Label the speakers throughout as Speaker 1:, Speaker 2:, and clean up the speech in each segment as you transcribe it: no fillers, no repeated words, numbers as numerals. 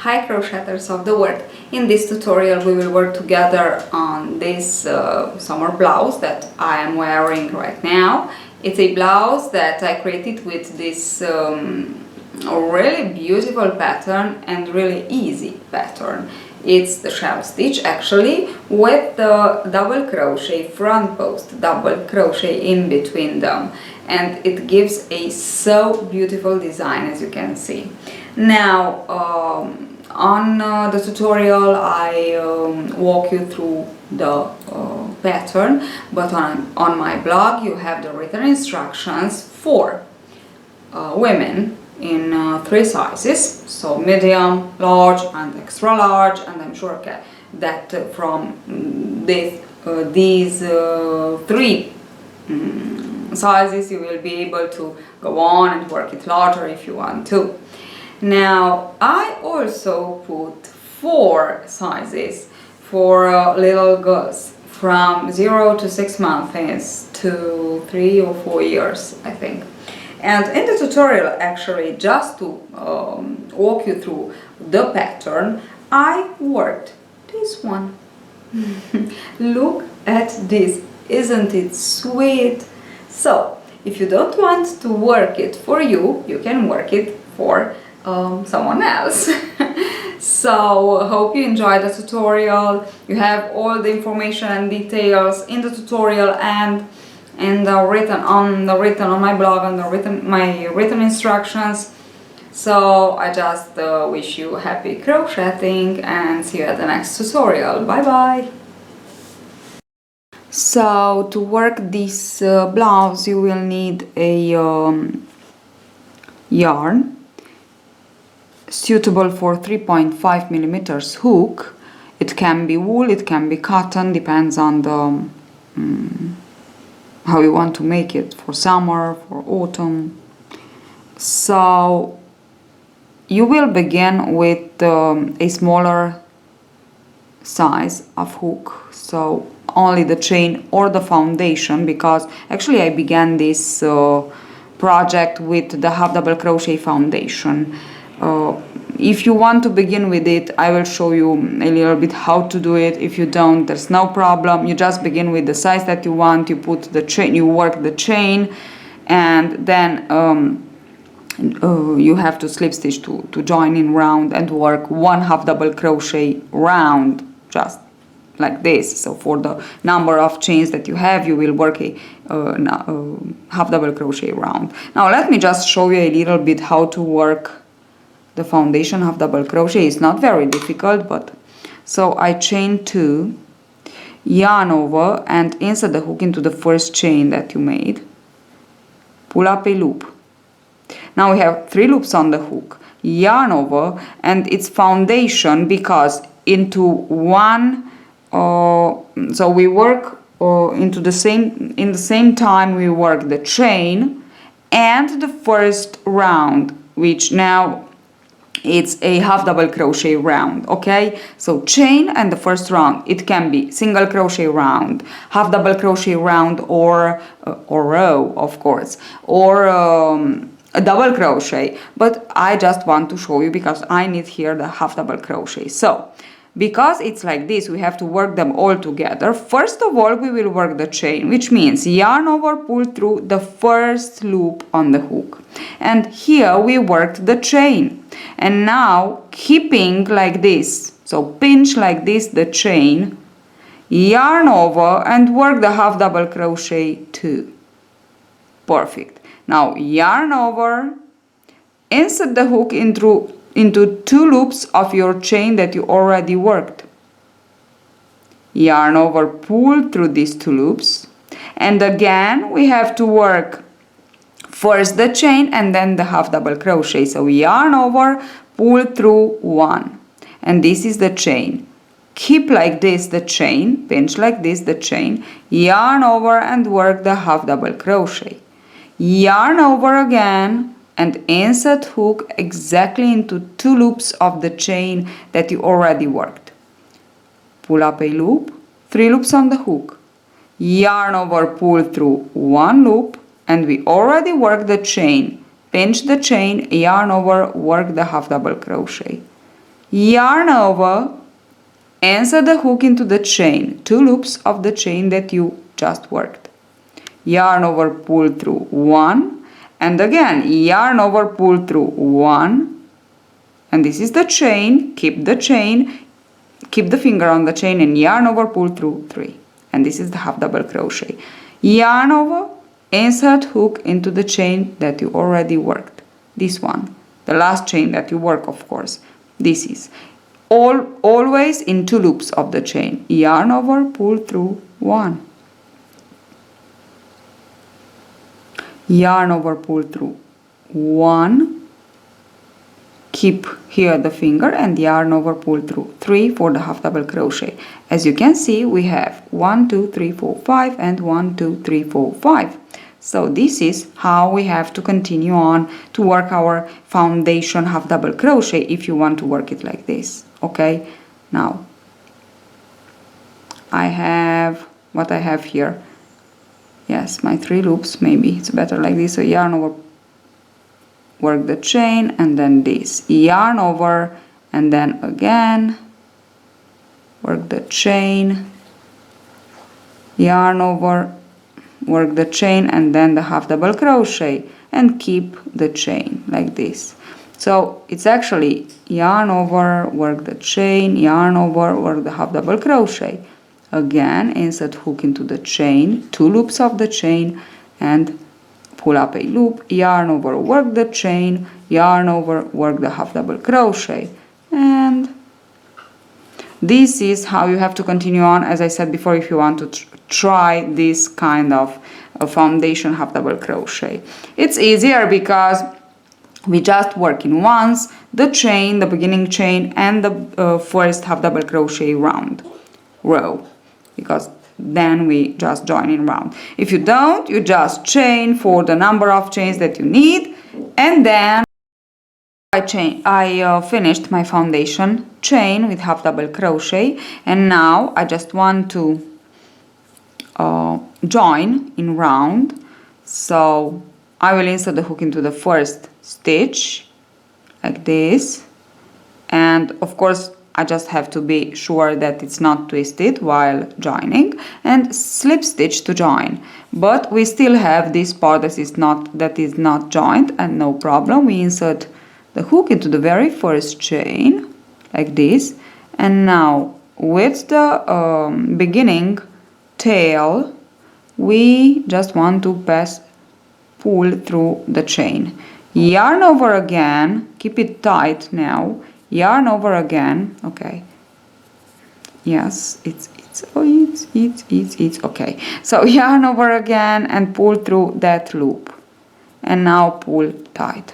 Speaker 1: Hi crocheters of the world. In this tutorial we will work together on this summer blouse that I am wearing right now. It's a blouse that I created with this really beautiful pattern and really easy pattern. It's the shell stitch actually, with the double crochet front post, double crochet in between them, and it gives a so beautiful design, as you can see. Now on the tutorial I walk you through the pattern, but on my blog you have the written instructions for women in 3 sizes, so medium, large and extra large, and I'm sure that from these 3 sizes you will be able to go on and work it larger if you want to. Now I also put 4 sizes for little girls from 0 to 6 months to 3 or 4 years, I think. And in the tutorial, actually, just to walk you through the pattern, I worked this one. Look at this, isn't it sweet? So if you don't want to work it for you, you can work it for someone else. So hope you enjoyed the tutorial. You have all the information and details in the tutorial and written on my blog, and my written instructions. So I just wish you happy crocheting and see you at the next tutorial. Bye bye. So to work this blouse you will need a yarn suitable for 3.5 millimeters hook. It can be wool, it can be cotton, depends on the how you want to make it, for summer, for autumn. So you will begin with a smaller size of hook, so only the chain or the foundation, because actually I began this project with the half double crochet foundation. If you want to begin with it, I will show you a little bit how to do it. If you don't, there's no problem. You just begin with the size that you want. You put the chain, you work the chain, and then you have to slip stitch to join in round and work 1 half double crochet round, just like this. So for the number of chains that you have, you will work a half double crochet round. Now let me just show you a little bit how to work the foundation half double crochet. Is not very difficult, but so I chain 2, yarn over and insert the hook into the first chain that you made, pull up a loop. Now we have 3 loops on the hook, yarn over, and it's foundation because into one so we work in the same time we work the chain and the first round, which now it's a half double crochet round. Okay, so chain and the first round, it can be single crochet round, half double crochet round, or row, of course, or a double crochet, but I just want to show you because I need here the half double crochet. So because it's like this, we have to work them all together. First of all, we will work the chain, which means yarn over, pull through the first loop on the hook, and here we worked the chain. And now keeping like this, so pinch like this the chain, yarn over and work the half double crochet 2. Perfect. Now yarn over, insert the hook into 2 loops of your chain that you already worked, yarn over, pull through these 2 loops, and again we have to work first the chain and then the half double crochet. So yarn over, pull through 1, and this is the chain. Keep like this the chain, pinch like this the chain, yarn over and work the half double crochet, yarn over again and insert hook exactly into 2 loops of the chain that you already worked. Pull up a loop, 3 loops on the hook, yarn over, pull through 1 loop, and we already worked the chain. Pinch the chain, yarn over, work the half double crochet. yarn over, insert the hook into the chain, 2 loops of the chain that you just worked. Yarn over, pull through 1, and again yarn over, pull through 1, and this is the chain, keep the chain, keep the finger on the chain and yarn over, pull through 3, and this is the half double crochet. Yarn over, insert hook into the chain that you already worked, this one, the last chain that you work, of course. This is always in 2 loops of the chain. Yarn over, pull through 1, yarn over, pull through 1, keep here the finger and yarn over, pull through 3 for the half double crochet. As you can see, we have 1 2 3 4 5 and 1 2 3 4 5. So this is how we have to continue on to work our foundation half double crochet if you want to work it like this. Okay, now I have what I have here. Yes, my 3 loops, maybe it's better like this. So yarn over, work the chain, and then this, yarn over, and then again work the chain, yarn over, work the chain, and then the half double crochet, and keep the chain like this. So it's actually yarn over, work the chain, yarn over, work the half double crochet, again insert hook into the chain, 2 loops of the chain, and pull up a loop, yarn over, work the chain, yarn over, work the half double crochet, and this is how you have to continue on, as I said before, if you want to try this kind of a foundation half double crochet. It's easier because we just work in once the chain, the beginning chain, and the first half double crochet row, because then we just join in round. If you don't, you just chain for the number of chains that you need, and then I finished my foundation chain with half double crochet, and now I just want to join in round. So I will insert the hook into the first stitch like this, and of course I just have to be sure that it's not twisted while joining, and slip stitch to join. But we still have this part that is not joined, and no problem. We insert the hook into the very first chain like this, and now with the beginning tail we just want to pull through the chain, yarn over again, keep it tight now, yarn over again. Okay, yes, it's okay. So yarn over again and pull through that loop, and now pull tight,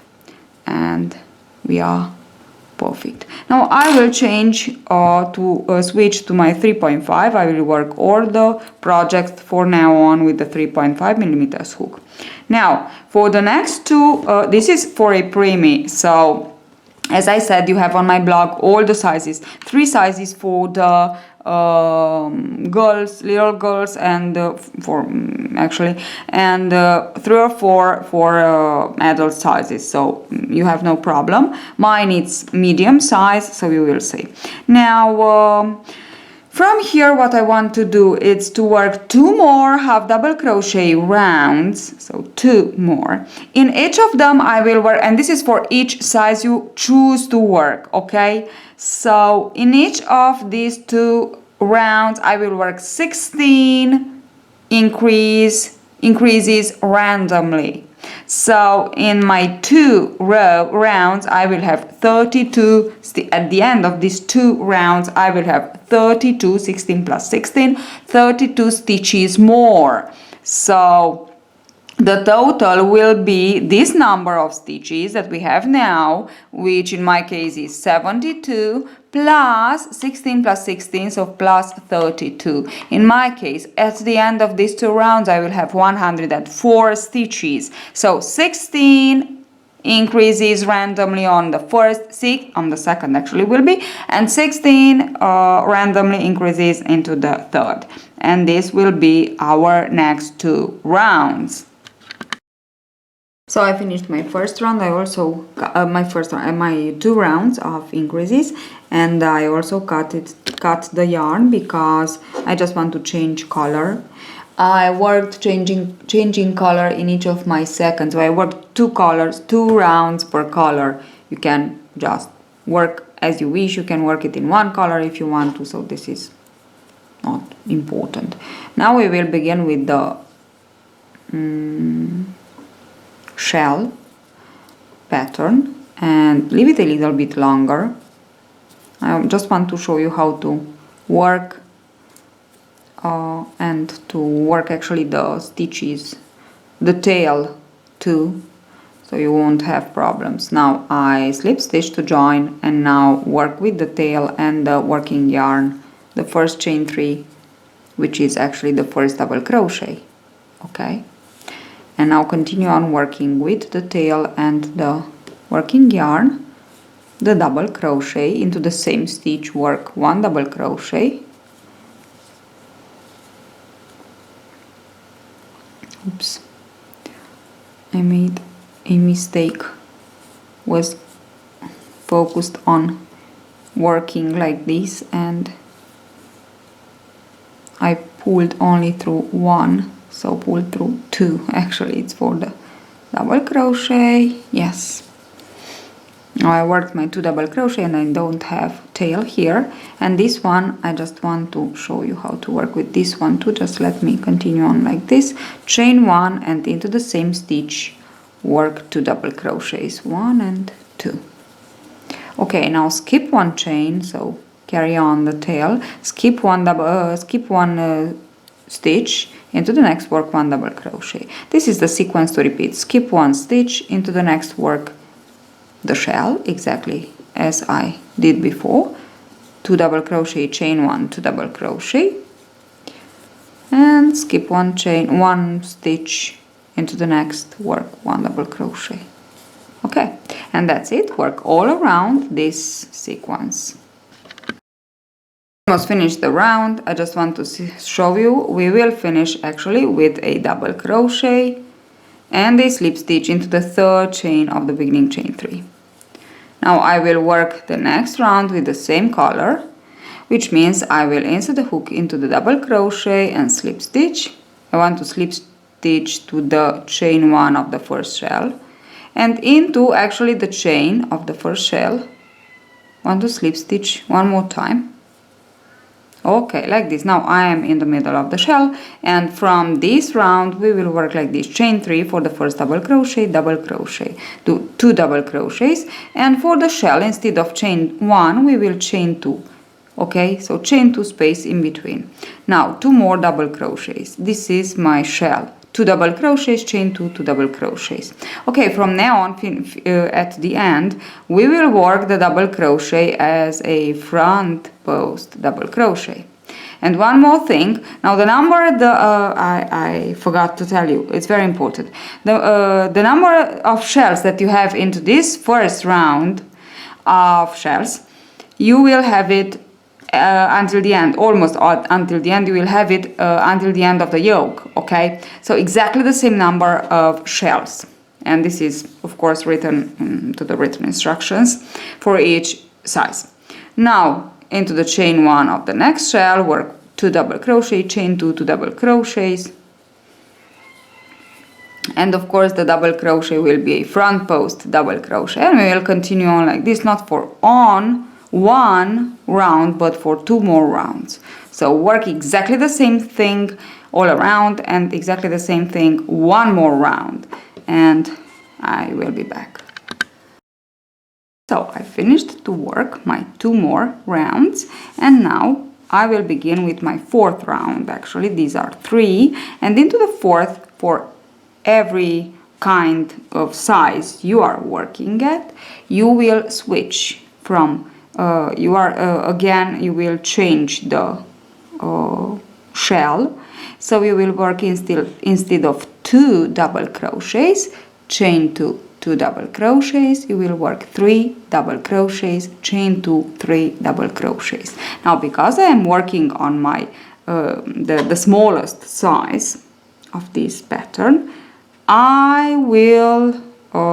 Speaker 1: and we are perfect. Now I will change to switch to my 3.5. I will work all the projects for now on with the 3.5 millimeters hook. Now for the next two, this is for a preemie, so as I said, you have on my blog all the sizes, 3 sizes for the girls, little girls, and and 3 or 4 for adult sizes, so you have no problem. Mine is medium size, so you will see. Now from here what I want to do is to work 2 more half double crochet rounds, so 2 more. In each of them I will work, and this is for each size you choose to work, okay? So in each of these 2 rounds I will work 16 increases randomly. So in my 2 rounds I will have 32, at the end of these 2 rounds I will have 32, 16 plus 16, 32 stitches more. So the total will be this number of stitches that we have now, which in my case is 72 plus 16 plus 16, so plus 32. In my case, at the end of these 2 rounds, I will have 104 stitches. So 16 increases randomly on the first, 6 on the second actually will be, and 16 randomly increases into the third. And this will be our next 2 rounds. So I finished my first round. I also my 2 rounds of increases, and I also cut the yarn because I just want to change color. I worked changing color in each of my seconds. So I worked 2 colors, 2 rounds per color. You can just work as you wish. You can work it in 1 color if you want to. So this is not important. Now we will begin with the shell pattern and leave it a little bit longer. I just want to show you how to work and to work actually the stitches, the tail too, so you won't have problems. Now I slip stitch to join and now work with the tail and the working yarn, the first chain 3, which is actually the first double crochet. Okay, and now continue on working with the tail and the working yarn, the double crochet into the same stitch, work 1 double crochet. Oops, I made a mistake, was focused on working like this and I pulled only through 1, so pulled through 2. Actually it's for the double crochet. Yes, now I worked my 2 double crochet and I don't have tail here, and this one I just want to show you how to work with this one too. Just let me continue on like this, chain 1 and into the same stitch work 2 double crochets, 1 and 2. Okay, now skip 1 chain, so carry on the tail, skip one stitch into the next, work 1 double crochet. This is the sequence to repeat. Skip 1 stitch into the next, work the shell exactly as I did before, 2 double crochet, chain 1, 2 double crochet, and skip 1 stitch into the next, work 1 double crochet. Okay, and that's it. Work all around this sequence. Almost finished the round. I just want to show you, we will finish actually with a double crochet and a slip stitch into the 3rd chain of the beginning chain 3. Now I will work the next round with the same color, which means I will insert the hook into the double crochet and slip stitch. I want to slip stitch to the chain 1 of the first shell and into actually the chain of the first shell. Want to slip stitch 1 more time. Okay, like this. Now I am in the middle of the shell, and from this round we will work like this, chain 3 for the first double crochet, do 2 double crochets, and for the shell instead of chain 1 we will chain 2. Okay, so chain 2 space in between. Now 2 more double crochets. This is my shell. 2 double crochets, chain 2, 2 double crochets. Okay, from now on at the end we will work the double crochet as a front post double crochet. And one more thing, now the number, I forgot to tell you, it's very important, the number of shells that you have into this first round of shells, you will have it until the end, almost until the end. You will have it until the end of the yoke. Okay, so exactly the same number of shells, and this is of course written into the written instructions for each size. Now into the chain 1 of the next shell, work 2 double crochet, chain 2, 2 double crochets, and of course the double crochet will be a front post double crochet, and we will continue on like this, not for one round but for 2 more rounds. So work exactly the same thing all around and exactly the same thing 1 more round, and I will be back. So I finished to work my 2 more rounds, and now I will begin with my 4th round. Actually these are 3, and into the 4th, for every kind of size you are working at, you will switch from again you will change the shell, so you will work instead of 2 double crochets, chain 2, 2 double crochets, you will work 3 double crochets, chain 2, 3 double crochets. Now because I am working on my the smallest size of this pattern, I will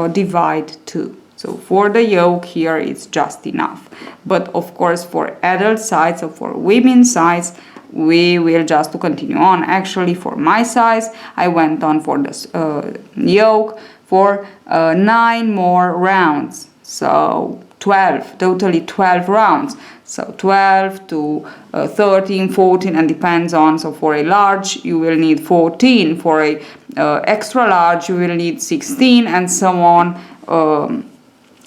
Speaker 1: divide 2. So for the yoke here it's just enough, but of course for adult size or for women's size we will just to continue on. Actually for my size I went on for the yoke for 9 more rounds, so 12, totally 12 rounds. So 12 to 13, 14, and depends on. So for a large you will need 14, for a extra large you will need 16, and so on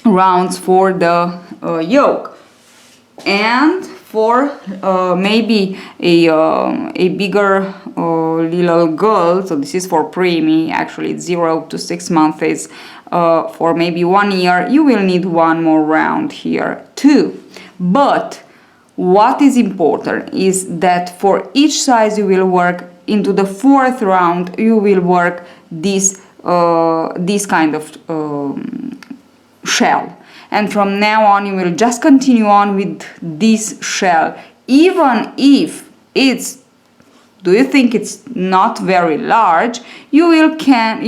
Speaker 1: rounds for the yoke. And for maybe a bigger little girl, so this is for preemie, actually it's 0 to 6 months, for maybe 1 year you will need 1 more round here too. But what is important is that for each size you will work into the 4th round, you will work this kind of shell, and from now on you will just continue on with this shell, even if it's, do you think it's not very large, you can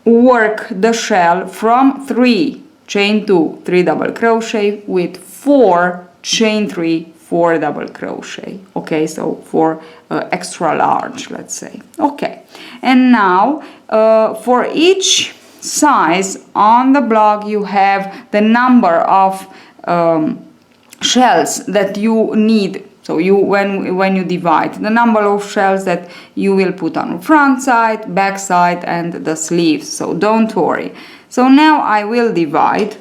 Speaker 1: work the shell from 3 chain 2 3 double crochet with 4 chain 3 4 double crochet. Okay, so for extra large, let's say. Okay, and now for each size on the blog you have the number of shells that you need. So you when you divide the number of shells that you will put on front side, back side, and the sleeves. So don't worry. So now I will divide,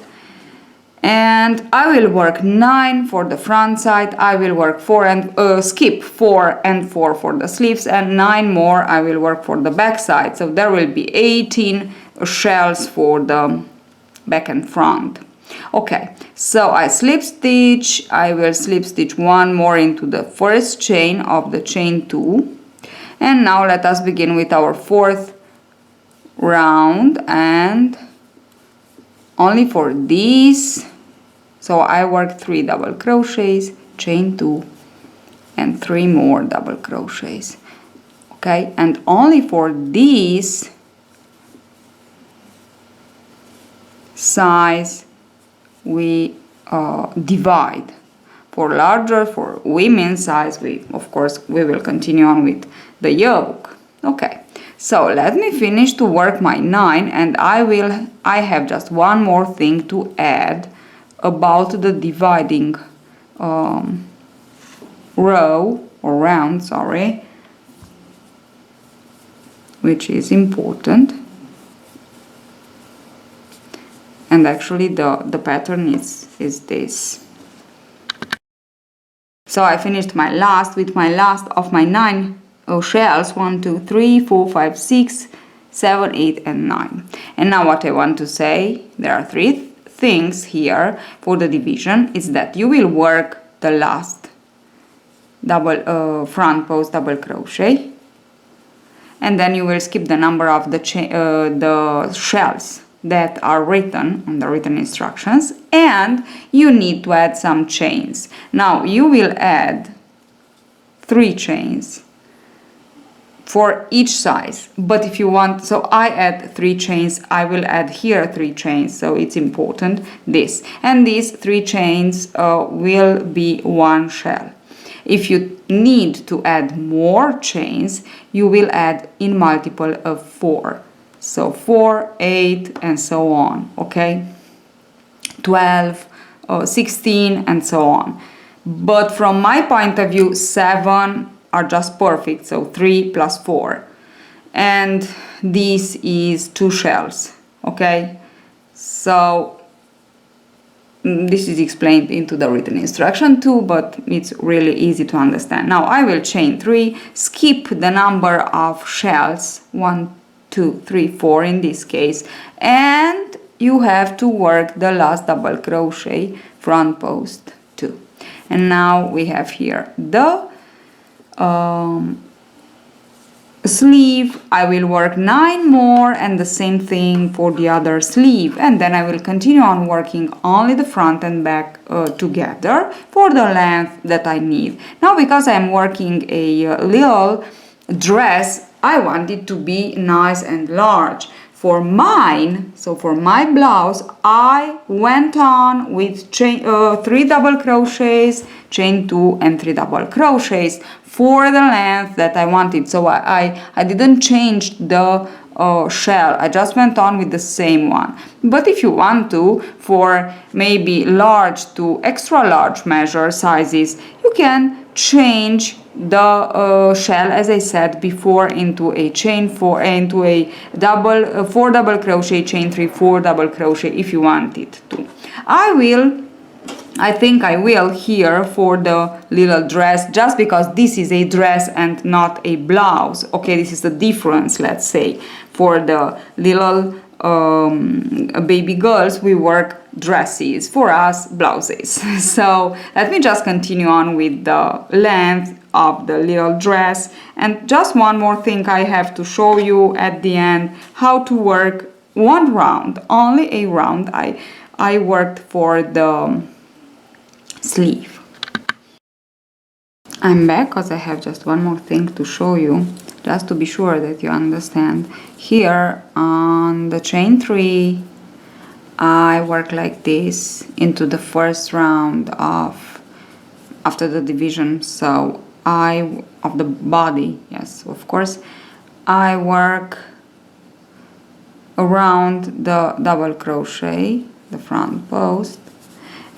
Speaker 1: and I will work 9 for the front side. I will work 4 and skip 4 and 4 for the sleeves, and 9 more I will work for the back side. So there will be 18 shells for the back and front. Okay, so I slip stitch, I will slip stitch 1 more into the first chain of the chain 2, and now let us begin with our 4th round, and only for this, so I work 3 double crochets, chain 2, and 3 more double crochets. Okay, and only for this size we divide. For larger, for women's size, we will continue on with the yoke. Okay, so let me finish to work my 9, and I have just one more thing to add about the dividing row or round, sorry, which is important. And actually the pattern is this. So I finished my last of my 9 shells, 1 2 3 4 5 6 7 8 and 9. And now what I want to say, there are 3 things here for the division, is that you will work the last double front post double crochet, and then you will skip the number of the shells that are written on the written instructions, and you need to add some chains. Now you will add 3 chains for each size, but if you want, so I add 3 chains, I will add here 3 chains, so it's important this, and these 3 chains will be 1 shell. If you need to add more chains, you will add in multiple of 4. So 4, 8, and so on, okay? 12, 16, and so on. But from my point of view, 7 are just perfect, so 3 plus 4. And this is 2 shells, okay? So this is explained into the written instruction too, but it's really easy to understand. Now I will chain 3, skip the number of shells, 1, 2, 3, 4 in this case, and you have to work the last double crochet front post 2. And now we have here the sleeve I will work 9 more, and the same thing for the other sleeve, and then I will continue on working only the front and back together for the length that I need. Now, because I'm working a little dress, I want it to be nice and large. For mine, so for my blouse, I went on with 3 double crochets, chain 2 and 3 double crochets for the length that I wanted. So I didn't change the shell, I just went on with the same one. But if you want to, for maybe large to extra large measure sizes, you can change the shell, as I said before, into a chain 4, into a double 4 double crochet, chain 3, 4 double crochet if you want it to. I think I will here for the little dress, just because this is a dress and not a blouse. Okay, this is the difference, let's say. For the little baby girls, we work dresses, for us blouses. So let me just continue on with the length of the little dress. And just one more thing I have to show you at the end, how to work one round, only a round. I worked for the sleeve. I'm back because I have just one more thing to show you, just to be sure that you understand. Here on the chain 3, I work like this into the first round of after the division, so of the body, yes, of course, I work around the double crochet, the front post,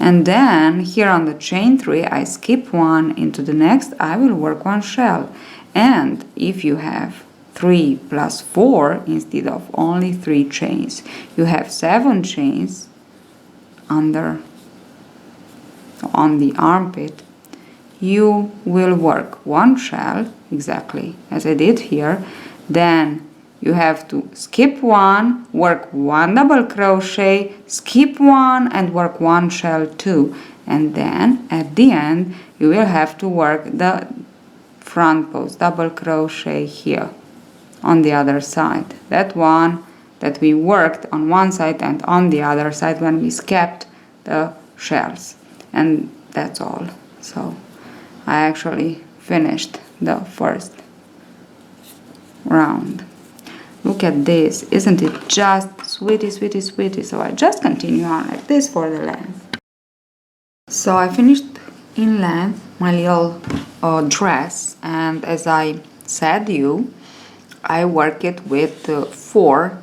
Speaker 1: and then here on the chain 3 I skip one into the next, I will work one shell. And if you have 3 plus 4 instead of only 3 chains, you have 7 chains on the armpit, you will work one shell exactly as I did here. Then you have to skip one, work one double crochet, skip one and work one shell too, and then at the end you will have to work the front post double crochet here on the other side, that one that we worked on one side and on the other side when we skipped the shells. And that's all. So I actually finished the first round. Look at this, isn't it just sweetie, sweetie, sweetie? So I just continue on like this for the length. So I finished in length my little dress, and as I said you, I work it with 4.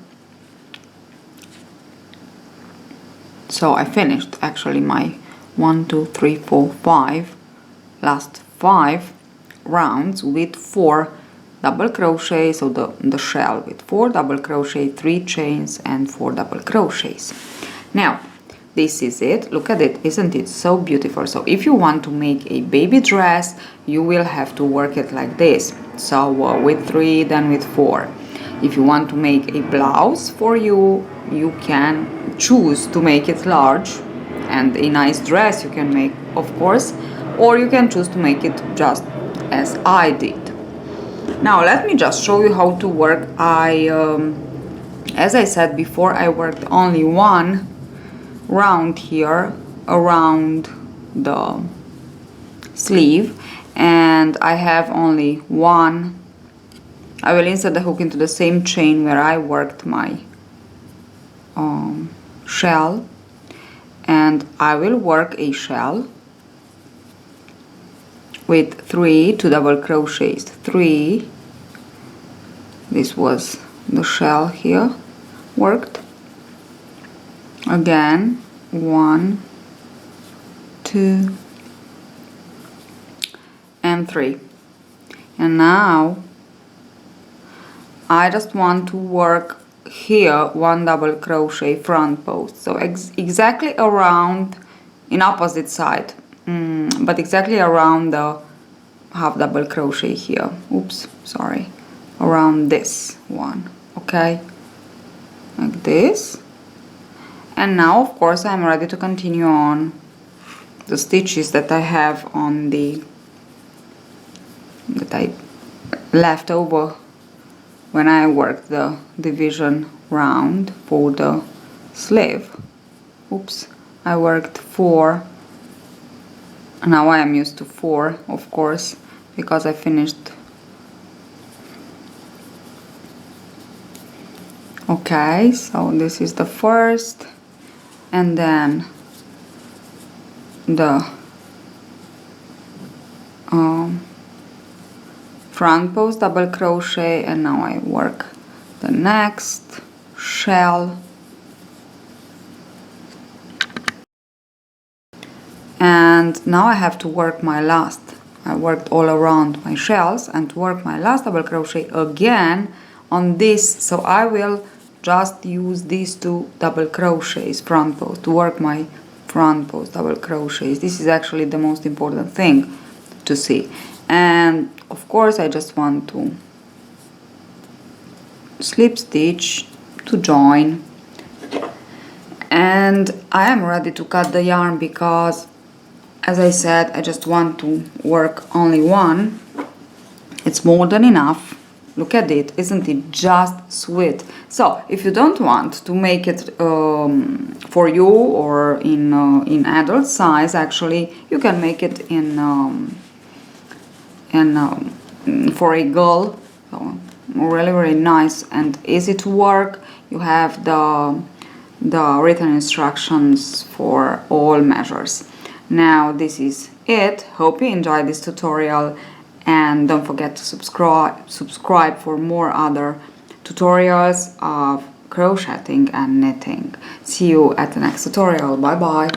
Speaker 1: So I finished actually my 1, 2, 3, 4, 5 last 5 rounds with 4 double crochet, so the shell with 4 double crochet, 3 chains and 4 double crochets. Now this is it, look at it, isn't it so beautiful? So if you want to make a baby dress, you will have to work it like this, so with 3 then with 4. If you want to make a blouse for you, you can choose to make it large, and a nice dress you can make, of course, or you can choose to make it just as I did. Now let me just show you how to work. As I said before, I worked only one round here around the sleeve, and I have only one. I will insert the hook into the same chain where I worked my shell, and I will work a shell with 3 2 double crochets, 3, this was the shell here, worked again, 1 2 and 3, and now I just want to work here 1 double crochet front post, so exactly around in opposite side, but exactly around the half double crochet here, oops, sorry, around this one, okay, like this. And now of course I'm ready to continue on the stitches that I have on that I left over when I work the division round for the sleeve. Oops, I worked 4. Now I am used to 4, of course, because I finished. Okay, so this is the first, and then the front post double crochet, and now I work the next shell, and now I have to work my last. I worked all around my shells, and to work my last double crochet again on this, so I will just use these 2 double crochets front post to work my front post double crochets. This is actually the most important thing to see. And of course I just want to slip stitch to join, and I am ready to cut the yarn because, as I said, I just want to work only one. It's more than enough. Look at it, isn't it just sweet? So if you don't want to make it for you or in adult size, actually you can make it for a girl. So really, really nice and easy to work. You have the written instructions for all measures. Now this is it. Hope you enjoyed this tutorial, and don't forget to subscribe for more other tutorials of crocheting and knitting. See you at the next tutorial. Bye bye.